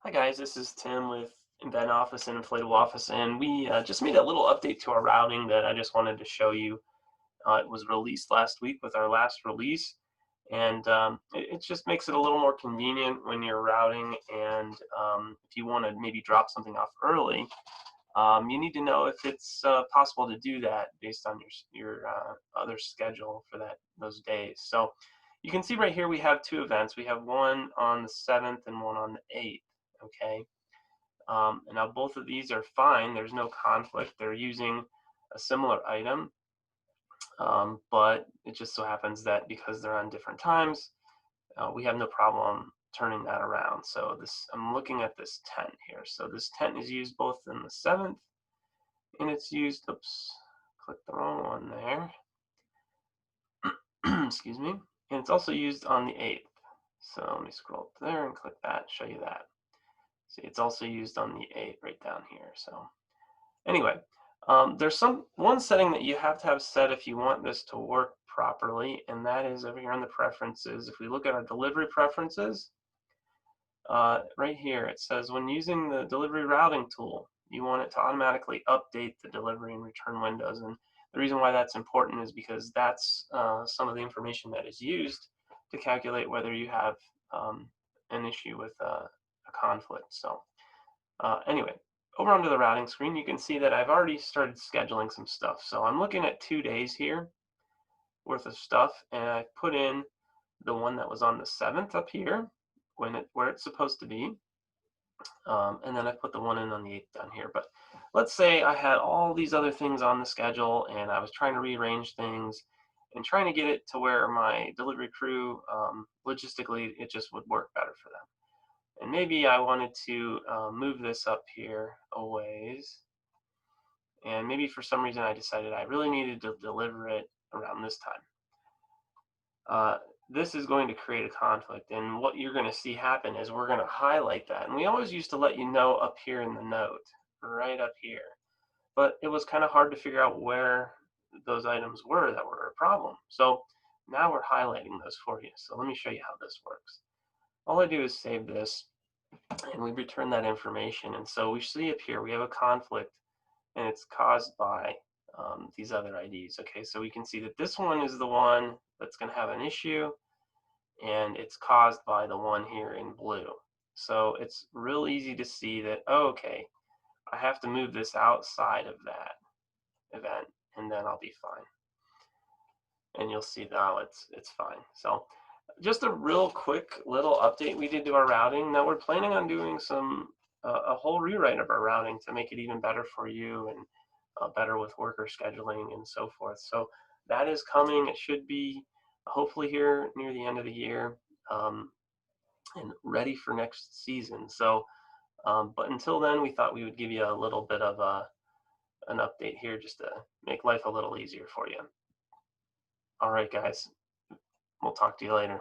Hi guys, this is Tim with InventOffice and InflatableOffice, and we just made a little update to our routing that I just wanted to show you. It was released last week with our last release, and it just makes it a little more convenient when you're routing, and if you want to maybe drop something off early, you need to know if it's possible to do that based on your other schedule for those days. So you can see right here we have two events. We have one on the 7th and one on the 8th. Okay. And now both of these are fine. There's no conflict. They're using a similar item, but it just so happens that because they're on different times, we have no problem turning that around. So I'm looking at this tent here. So this tent is used both in the 7th, and it's used, oops, click the wrong one there. Excuse me. And it's also used on the 8th. So let me scroll up there and click that, show you that. See, it's also used on the 8th right down here. So anyway, there's one setting that you have to have set if you want this to work properly, and that is over here on the preferences. If we look at our delivery preferences, right here it says when using the delivery routing tool, you want it to automatically update the delivery and return windows. And the reason why that's important is because that's some of the information that is used to calculate whether you have an issue with a conflict. So anyway, over onto the routing screen, you can see that I've already started scheduling some stuff. So I'm looking at 2 days here worth of stuff, and I've put in the one that was on the 7th up here where it's supposed to be. And then I put the one in on the 8th down here. But let's say I had all these other things on the schedule and I was trying to rearrange things and trying to get it to where my delivery crew, logistically, it just would work better for them. And maybe I wanted to move this up here a ways. And maybe for some reason I decided I really needed to deliver it around this time. This is going to create a conflict, and what you're going to see happen is we're going to highlight that. And we always used to let you know up here in the note, right up here. But it was kind of hard to figure out where those items were that were a problem. So now we're highlighting those for you. So let me show you how this works. All I do is save this, and we return that information. And so we see up here we have a conflict, and it's caused by these other IDs. Okay, so we can see that this one is the one that's going to have an issue, and it's caused by the one here in blue. So it's real easy to see that, oh, okay, I have to move this outside of that event, and then I'll be fine. And you'll see now it's fine. So just a real quick little update we did to our routing. Now we're planning on doing a whole rewrite of our routing to make it even better for you and better with worker scheduling and so forth. So that is coming. It should be hopefully here near the end of the year, and ready for next season. So, but until then, we thought we would give you a little bit of an update here just to make life a little easier for you. All right, guys, we'll talk to you later.